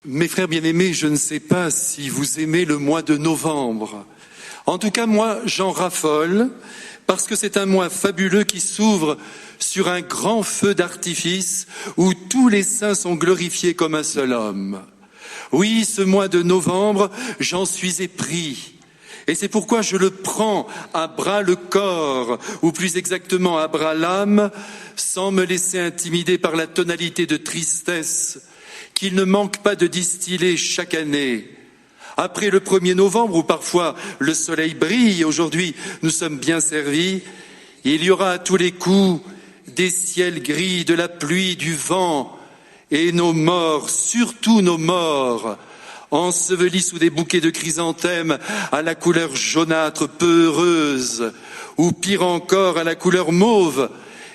Mes frères bien-aimés, je ne sais pas si vous aimez le mois de novembre. En tout cas, moi, j'en raffole, parce que c'est un mois fabuleux qui s'ouvre sur un grand feu d'artifice où tous les saints sont glorifiés comme un seul homme. Oui, ce mois de novembre, j'en suis épris. Et c'est pourquoi je le prends à bras le corps, ou plus exactement à bras l'âme, sans me laisser intimider par la tonalité de tristesse qu'il ne manque pas de distiller chaque année. Après le 1er novembre, où parfois le soleil brille, aujourd'hui nous sommes bien servis, il y aura à tous les coups des ciels gris, de la pluie, du vent, et nos morts, surtout nos morts, ensevelis sous des bouquets de chrysanthèmes à la couleur jaunâtre peu heureuse, ou pire encore à la couleur mauve,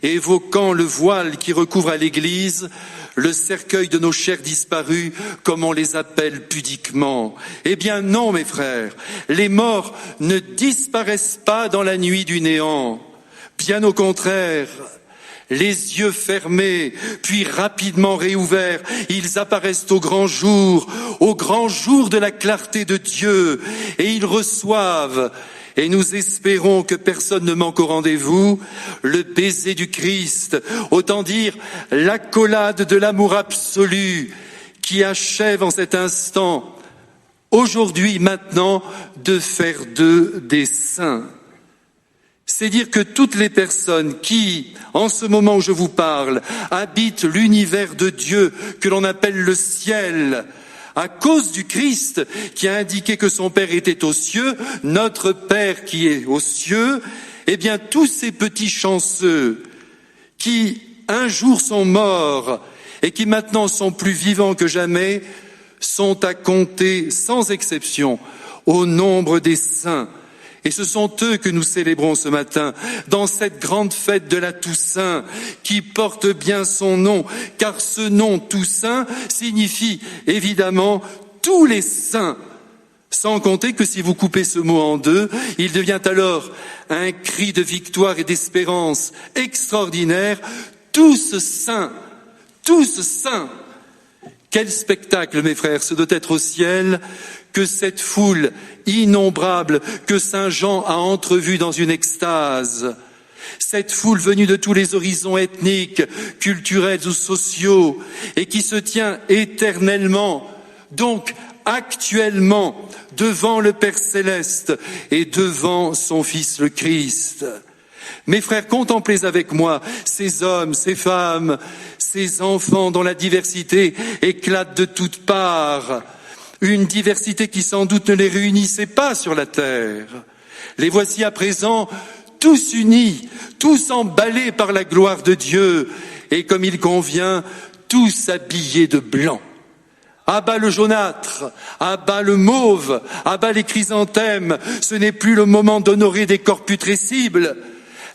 évoquant le voile qui recouvre à l'église le cercueil de nos chers disparus, comme on les appelle pudiquement. Eh bien non, mes frères, les morts ne disparaissent pas dans la nuit du néant. Bien au contraire, les yeux fermés, puis rapidement réouverts, ils apparaissent au grand jour de la clarté de Dieu, et ils reçoivent, et nous espérons que personne ne manque au rendez-vous, le baiser du Christ, autant dire l'accolade de l'amour absolu qui achève en cet instant, aujourd'hui, maintenant, de faire d'eux des saints. C'est dire que toutes les personnes qui, en ce moment où je vous parle, habitent l'univers de Dieu que l'on appelle le ciel, à cause du Christ qui a indiqué que son Père était aux cieux, notre Père qui est aux cieux, eh bien tous ces petits chanceux qui un jour sont morts et qui maintenant sont plus vivants que jamais, sont à compter sans exception au nombre des saints. Et ce sont eux que nous célébrons ce matin, dans cette grande fête de la Toussaint, qui porte bien son nom, car ce nom Toussaint signifie évidemment tous les saints. Sans compter que si vous coupez ce mot en deux, il devient alors un cri de victoire et d'espérance extraordinaire. Tous saints, tous saints. Quel spectacle, mes frères, ce doit être au ciel, que cette foule innombrable que Saint Jean a entrevue dans une extase. Cette foule venue de tous les horizons ethniques, culturels ou sociaux, et qui se tient éternellement, donc actuellement, devant le Père Céleste et devant son Fils le Christ. Mes frères, contemplez avec moi ces hommes, ces femmes, ces enfants dont la diversité éclate de toutes parts. Une diversité qui sans doute ne les réunissait pas sur la terre. Les voici à présent tous unis, tous emballés par la gloire de Dieu et comme il convient, tous habillés de blanc. À bas le jaunâtre, à bas le mauve, à bas les chrysanthèmes, ce n'est plus le moment d'honorer des corps putrescibles.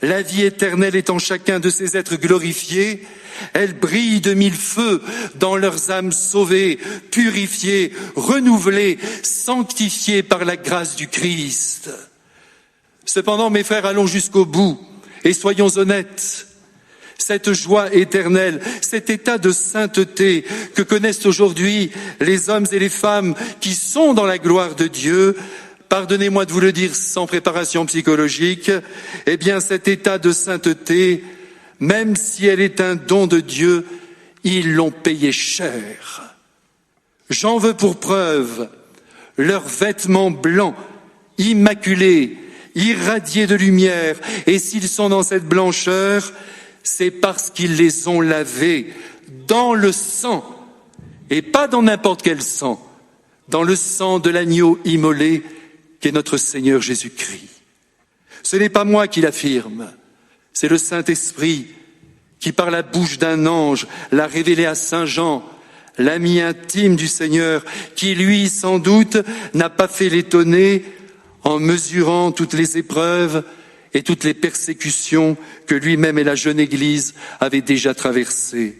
La vie éternelle est en chacun de ces êtres glorifiés. Elle brille de mille feux dans leurs âmes sauvées, purifiées, renouvelées, sanctifiées par la grâce du Christ. Cependant, mes frères, allons jusqu'au bout et soyons honnêtes. Cette joie éternelle, cet état de sainteté que connaissent aujourd'hui les hommes et les femmes qui sont dans la gloire de Dieu, pardonnez-moi de vous le dire sans préparation psychologique, eh bien cet état de sainteté, même si elle est un don de Dieu, ils l'ont payé cher. J'en veux pour preuve leurs vêtements blancs, immaculés, irradiés de lumière, et s'ils sont dans cette blancheur, c'est parce qu'ils les ont lavés dans le sang, et pas dans n'importe quel sang, dans le sang de l'agneau immolé qu'est notre Seigneur Jésus-Christ. Ce n'est pas moi qui l'affirme, c'est le Saint-Esprit qui, par la bouche d'un ange, l'a révélé à Saint Jean, l'ami intime du Seigneur, qui, lui, sans doute, n'a pas fait l'étonner en mesurant toutes les épreuves et toutes les persécutions que lui-même et la jeune Église avaient déjà traversées.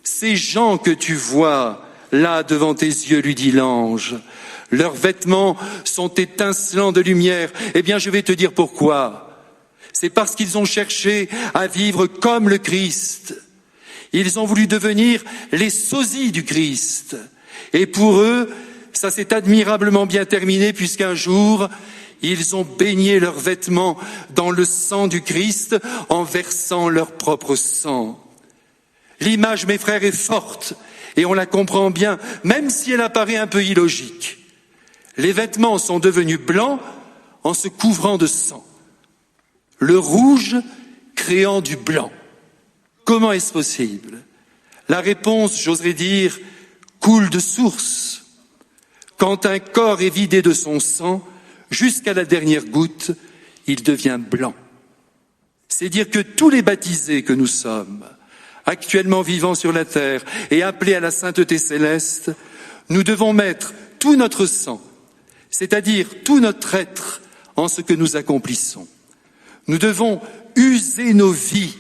Ces gens que tu vois là devant tes yeux, lui dit l'ange, leurs vêtements sont étincelants de lumière. Eh bien, je vais te dire pourquoi. C'est parce qu'ils ont cherché à vivre comme le Christ. Ils ont voulu devenir les sosies du Christ. Et pour eux, ça s'est admirablement bien terminé puisqu'un jour, ils ont baigné leurs vêtements dans le sang du Christ en versant leur propre sang. L'image, mes frères, est forte et on la comprend bien, même si elle apparaît un peu illogique. Les vêtements sont devenus blancs en se couvrant de sang. Le rouge créant du blanc. Comment est-ce possible? La réponse, j'oserais dire, coule de source. Quand un corps est vidé de son sang, jusqu'à la dernière goutte, il devient blanc. C'est dire que tous les baptisés que nous sommes, actuellement vivant sur la terre et appelés à la sainteté céleste, nous devons mettre tout notre sang, c'est-à-dire tout notre être, en ce que nous accomplissons. Nous devons user nos vies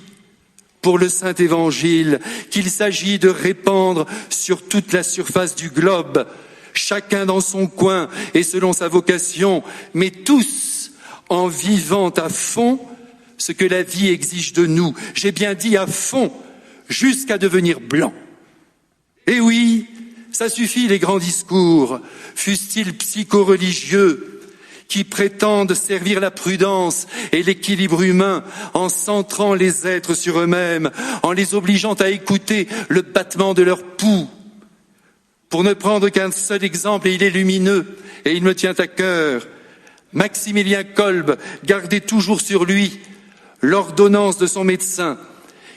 pour le Saint Évangile qu'il s'agit de répandre sur toute la surface du globe, chacun dans son coin et selon sa vocation, mais tous en vivant à fond ce que la vie exige de nous. J'ai bien dit à fond, jusqu'à devenir blanc. Et oui, ça suffit les grands discours, fussent-ils psycho-religieux, qui prétendent servir la prudence et l'équilibre humain en centrant les êtres sur eux-mêmes, en les obligeant à écouter le battement de leur pouls. Pour ne prendre qu'un seul exemple, et il est lumineux, et il me tient à cœur, Maximilien Kolbe gardait toujours sur lui l'ordonnance de son médecin,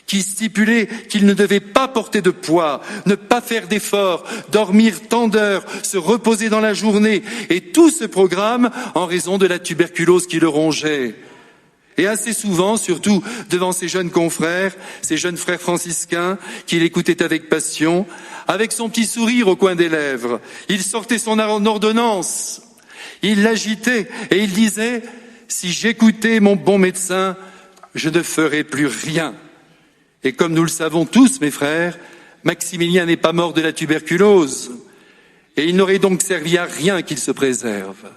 qui stipulait qu'il ne devait pas porter de poids, ne pas faire d'efforts, dormir tant d'heures, se reposer dans la journée, et tout ce programme en raison de la tuberculose qui le rongeait. Et assez souvent, surtout devant ses jeunes confrères, ses jeunes frères franciscains, qui l'écoutaient avec passion, avec son petit sourire au coin des lèvres, il sortait son ordonnance, il l'agitait et il disait « Si j'écoutais mon bon médecin, je ne ferais plus rien ». Et comme nous le savons tous, mes frères, Maximilien n'est pas mort de la tuberculose. Et il n'aurait donc servi à rien qu'il se préserve.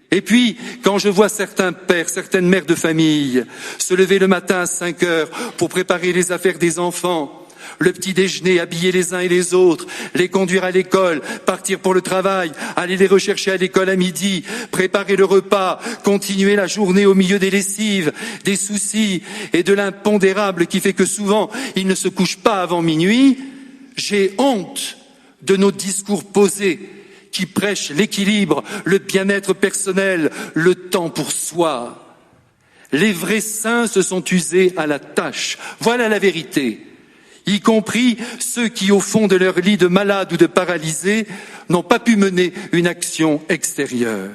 Et puis, quand je vois certains pères, certaines mères de famille se lever le matin à 5 heures pour préparer les affaires des enfants, le petit déjeuner, habiller les uns et les autres, les conduire à l'école, partir pour le travail, aller les rechercher à l'école à midi, préparer le repas, continuer la journée au milieu des lessives, des soucis et de l'impondérable qui fait que souvent ils ne se couchent pas avant minuit, j'ai honte de nos discours posés qui prêchent l'équilibre, le bien-être personnel, le temps pour soi. Les vrais saints se sont usés à la tâche. Voilà la vérité. Y compris ceux qui, au fond de leur lit de malade ou de paralysé, n'ont pas pu mener une action extérieure.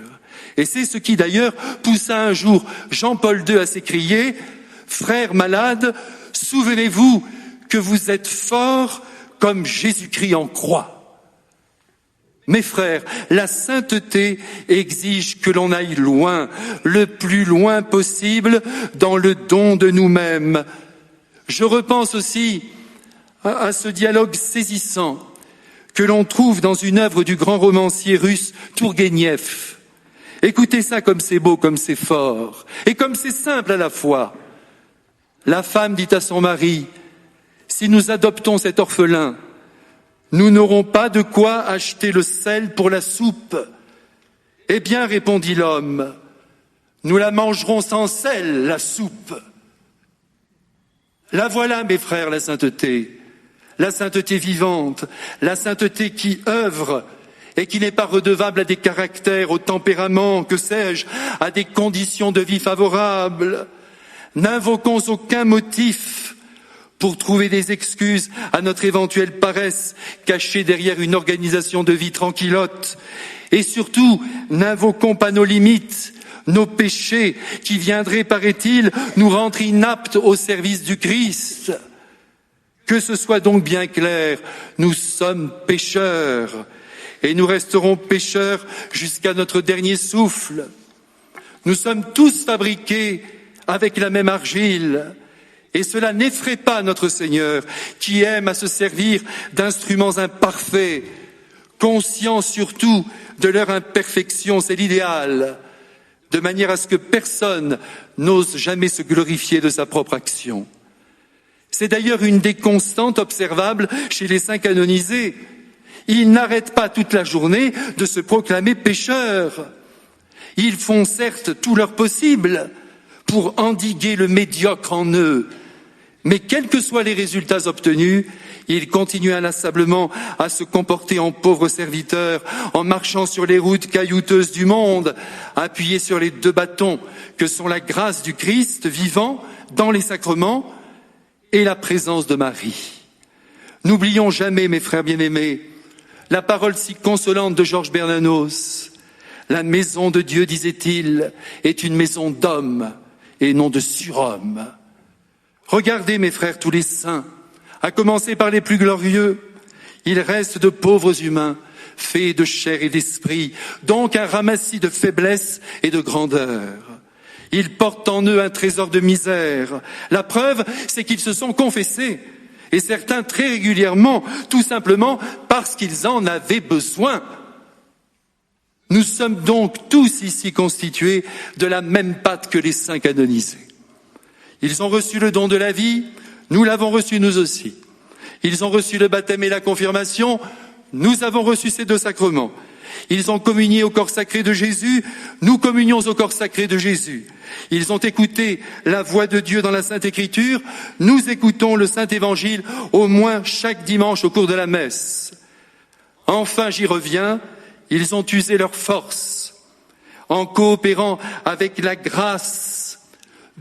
Et c'est ce qui, d'ailleurs, poussa un jour Jean-Paul II à s'écrier « Frères malades, souvenez-vous que vous êtes forts comme Jésus-Christ en croix. » Mes frères, la sainteté exige que l'on aille loin, le plus loin possible, dans le don de nous-mêmes. Je repense aussi à ce dialogue saisissant que l'on trouve dans une œuvre du grand romancier russe Tourgueniev. Écoutez ça comme c'est beau, comme c'est fort, et comme c'est simple à la fois. La femme dit à son mari, « Si nous adoptons cet orphelin, nous n'aurons pas de quoi acheter le sel pour la soupe. » « Eh bien, répondit l'homme, nous la mangerons sans sel, la soupe. » La voilà, mes frères, la sainteté vivante, la sainteté qui œuvre et qui n'est pas redevable à des caractères, au tempérament, que sais-je, à des conditions de vie favorables. N'invoquons aucun motif pour trouver des excuses à notre éventuelle paresse cachée derrière une organisation de vie tranquillote. Et surtout, n'invoquons pas nos limites, nos péchés qui viendraient, paraît-il, nous rendre inaptes au service du Christ. Que ce soit donc bien clair, nous sommes pécheurs et nous resterons pécheurs jusqu'à notre dernier souffle. Nous sommes tous fabriqués avec la même argile et cela n'effraie pas notre Seigneur qui aime à se servir d'instruments imparfaits, conscients surtout de leur imperfection, c'est l'idéal, de manière à ce que personne n'ose jamais se glorifier de sa propre action. C'est d'ailleurs une des constantes observables chez les saints canonisés. Ils n'arrêtent pas toute la journée de se proclamer pécheurs. Ils font certes tout leur possible pour endiguer le médiocre en eux, mais quels que soient les résultats obtenus, ils continuent inlassablement à se comporter en pauvres serviteurs, en marchant sur les routes caillouteuses du monde, appuyés sur les 2 bâtons que sont la grâce du Christ vivant dans les sacrements et la présence de Marie. N'oublions jamais, mes frères bien-aimés, la parole si consolante de Georges Bernanos. La maison de Dieu, disait-il, est une maison d'hommes et non de surhommes. Regardez, mes frères, tous les saints, à commencer par les plus glorieux. Ils restent de pauvres humains, faits de chair et d'esprit, donc un ramassis de faiblesse et de grandeur. Ils portent en eux un trésor de misère. La preuve, c'est qu'ils se sont confessés, et certains très régulièrement, tout simplement parce qu'ils en avaient besoin. Nous sommes donc tous ici constitués de la même pâte que les saints canonisés. Ils ont reçu le don de la vie, nous l'avons reçu nous aussi. Ils ont reçu le baptême et la confirmation, nous avons reçu ces 2 sacrements. Ils ont communié au corps sacré de Jésus, nous communions au corps sacré de Jésus. Ils ont écouté la voix de Dieu dans la Sainte Écriture, nous écoutons le Saint Évangile au moins chaque dimanche au cours de la messe. Enfin, j'y reviens, ils ont usé leur force en coopérant avec la grâce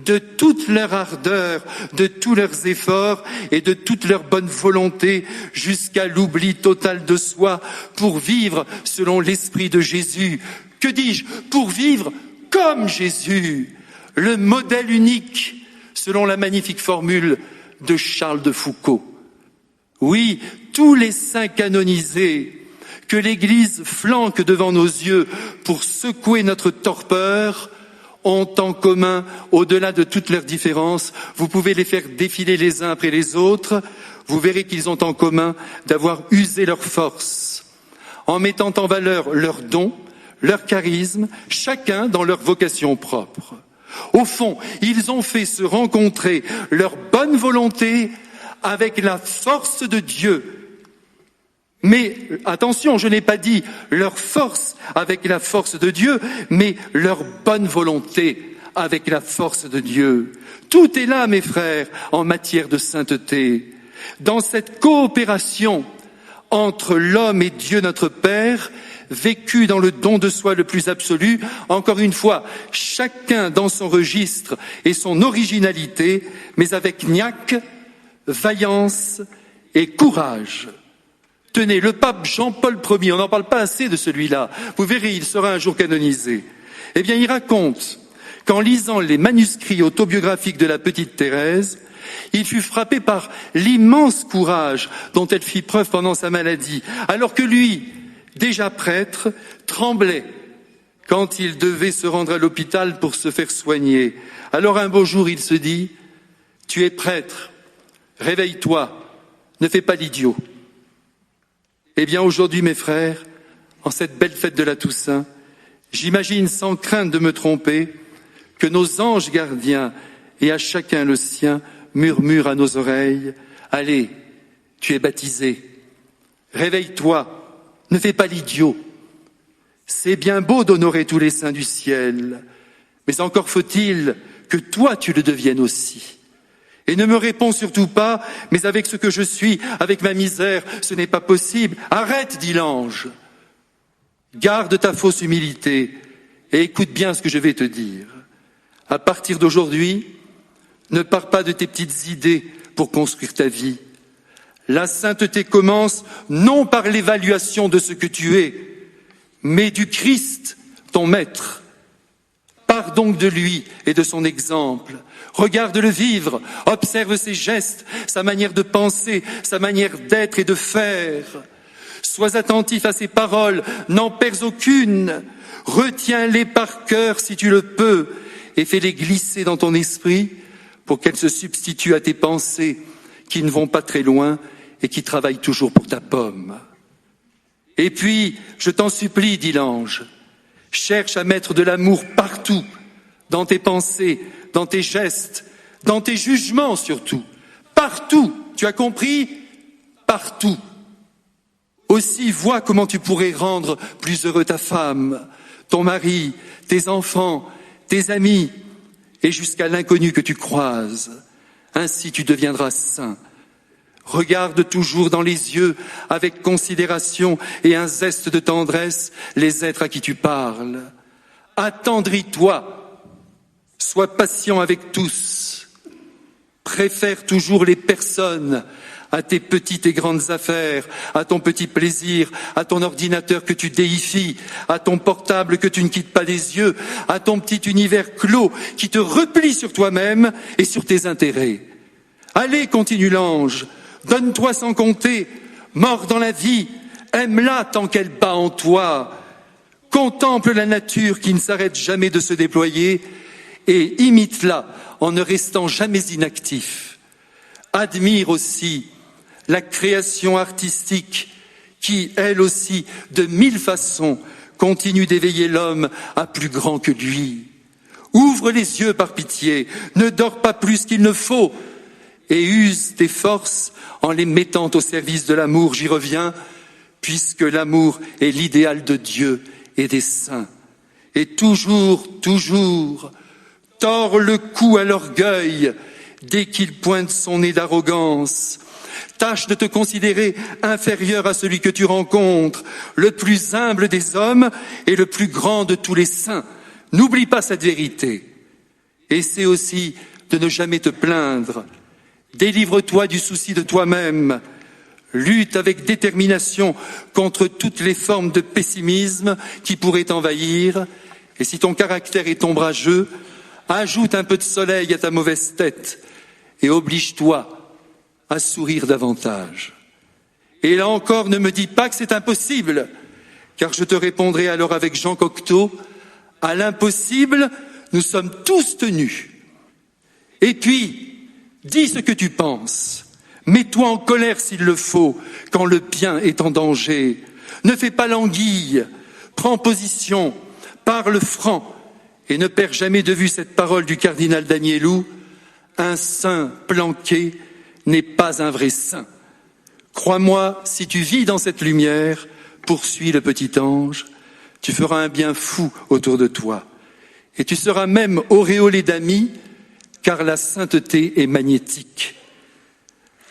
de toute leur ardeur, de tous leurs efforts et de toute leur bonne volonté jusqu'à l'oubli total de soi pour vivre selon l'esprit de Jésus. Que dis-je? Pour vivre comme Jésus, le modèle unique selon la magnifique formule de Charles de Foucauld. Oui, tous les saints canonisés que l'Église flanque devant nos yeux pour secouer notre torpeur ont en commun, au-delà de toutes leurs différences, vous pouvez les faire défiler les uns après les autres, vous verrez qu'ils ont en commun d'avoir usé leur force, en mettant en valeur leurs dons, leur charisme, chacun dans leur vocation propre. Au fond, ils ont fait se rencontrer leur bonne volonté avec la force de Dieu. Mais attention, je n'ai pas dit leur force avec la force de Dieu, mais leur bonne volonté avec la force de Dieu. Tout est là, mes frères, en matière de sainteté. Dans cette coopération entre l'homme et Dieu notre Père, vécu dans le don de soi le plus absolu, encore une fois, chacun dans son registre et son originalité, mais avec niaque, vaillance et courage. Tenez, le pape Jean-Paul Ier, on n'en parle pas assez de celui-là, vous verrez, il sera un jour canonisé. Eh bien, il raconte qu'en lisant les manuscrits autobiographiques de la petite Thérèse, il fut frappé par l'immense courage dont elle fit preuve pendant sa maladie, alors que lui, déjà prêtre, tremblait quand il devait se rendre à l'hôpital pour se faire soigner. Alors un beau jour, il se dit, « Tu es prêtre, réveille-toi, ne fais pas l'idiot. » Eh bien aujourd'hui, mes frères, en cette belle fête de la Toussaint, j'imagine sans crainte de me tromper que nos anges gardiens, et à chacun le sien, murmurent à nos oreilles, « Allez, tu es baptisé, réveille-toi, ne fais pas l'idiot. C'est bien beau d'honorer tous les saints du ciel, mais encore faut-il que toi tu le deviennes aussi. Et ne me réponds surtout pas, mais avec ce que je suis, avec ma misère, ce n'est pas possible. Arrête, dit l'ange. Garde ta fausse humilité et écoute bien ce que je vais te dire. À partir d'aujourd'hui, ne pars pas de tes petites idées pour construire ta vie. La sainteté commence non par l'évaluation de ce que tu es, mais du Christ, ton maître. Pars donc de lui et de son exemple. Regarde-le vivre, observe ses gestes, sa manière de penser, sa manière d'être et de faire. Sois attentif à ses paroles, n'en perds aucune. Retiens-les par cœur si tu le peux et fais-les glisser dans ton esprit pour qu'elles se substituent à tes pensées qui ne vont pas très loin et qui travaillent toujours pour ta pomme. Et puis, je t'en supplie, dit l'ange, cherche à mettre de l'amour partout, dans tes pensées, dans tes gestes, dans tes jugements surtout. Partout, tu as compris? Partout. Aussi, vois comment tu pourrais rendre plus heureux ta femme, ton mari, tes enfants, tes amis, et jusqu'à l'inconnu que tu croises. Ainsi tu deviendras saint. Regarde toujours dans les yeux, avec considération et un zeste de tendresse, les êtres à qui tu parles. Attendris-toi, sois patient avec tous. Préfère toujours les personnes à tes petites et grandes affaires, à ton petit plaisir, à ton ordinateur que tu déifies, à ton portable que tu ne quittes pas des yeux, à ton petit univers clos qui te replie sur toi-même et sur tes intérêts. Allez, continue l'ange, donne-toi sans compter, mors dans la vie, aime-la tant qu'elle bat en toi. Contemple la nature qui ne s'arrête jamais de se déployer et imite-la en ne restant jamais inactif. Admire aussi la création artistique qui, elle aussi, de 1000 façons, continue d'éveiller l'homme à plus grand que lui. Ouvre les yeux par pitié, ne dors pas plus qu'il ne faut et use tes forces en les mettant au service de l'amour, j'y reviens, puisque l'amour est l'idéal de Dieu et des saints. Et toujours, tords le cou à l'orgueil dès qu'il pointe son nez d'arrogance. Tâche de te considérer inférieur à celui que tu rencontres, le plus humble des hommes et le plus grand de tous les saints. N'oublie pas cette vérité. Essaie aussi de ne jamais te plaindre. Délivre-toi du souci de toi-même. Lutte avec détermination contre toutes les formes de pessimisme qui pourraient t'envahir. Et si ton caractère est ombrageux, ajoute un peu de soleil à ta mauvaise tête et oblige-toi à sourire davantage. Et là encore, ne me dis pas que c'est impossible, car je te répondrai alors avec Jean Cocteau, à l'impossible, nous sommes tous tenus. Et puis, dis ce que tu penses. Mets-toi en colère s'il le faut, quand le bien est en danger. Ne fais pas l'anguille, prends position, parle franc, et ne perds jamais de vue cette parole du cardinal Danielou, un saint planqué n'est pas un vrai saint. Crois-moi, si tu vis dans cette lumière, poursuit le petit ange, tu feras un bien fou autour de toi. Et tu seras même auréolé d'amis, car la sainteté est magnétique.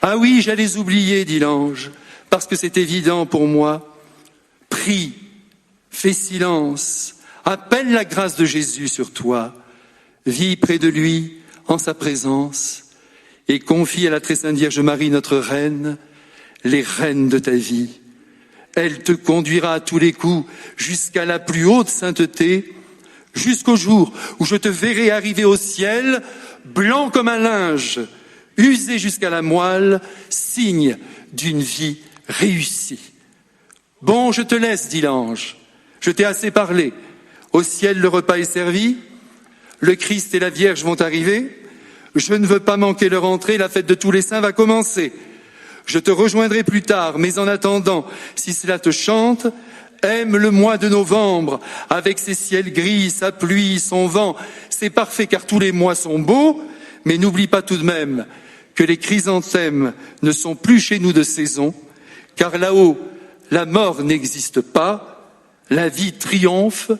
Ah oui, j'allais oublier, dit l'ange, parce que c'est évident pour moi. Prie, fais silence, appelle la grâce de Jésus sur toi, vis près de lui, en sa présence, et confie à la très sainte Vierge Marie, notre reine, les rênes de ta vie. Elle te conduira à tous les coups jusqu'à la plus haute sainteté, jusqu'au jour où je te verrai arriver au ciel, blanc comme un linge, usé jusqu'à la moelle, signe d'une vie réussie. Bon, je te laisse, dit l'ange, je t'ai assez parlé. Au ciel, le repas est servi, le Christ et la Vierge vont arriver. Je ne veux pas manquer leur entrée, la fête de tous les saints va commencer. Je te rejoindrai plus tard, mais en attendant, si cela te chante, aime le mois de novembre, avec ses ciels gris, sa pluie, son vent. C'est parfait car tous les mois sont beaux, mais n'oublie pas tout de même que les chrysanthèmes ne sont plus chez nous de saison, car là-haut, la mort n'existe pas, la vie triomphe,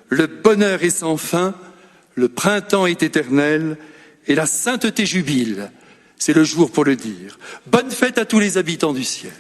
le bonheur est sans fin, le printemps est éternel, et la sainteté jubile, c'est le jour pour le dire. Bonne fête à tous les habitants du ciel.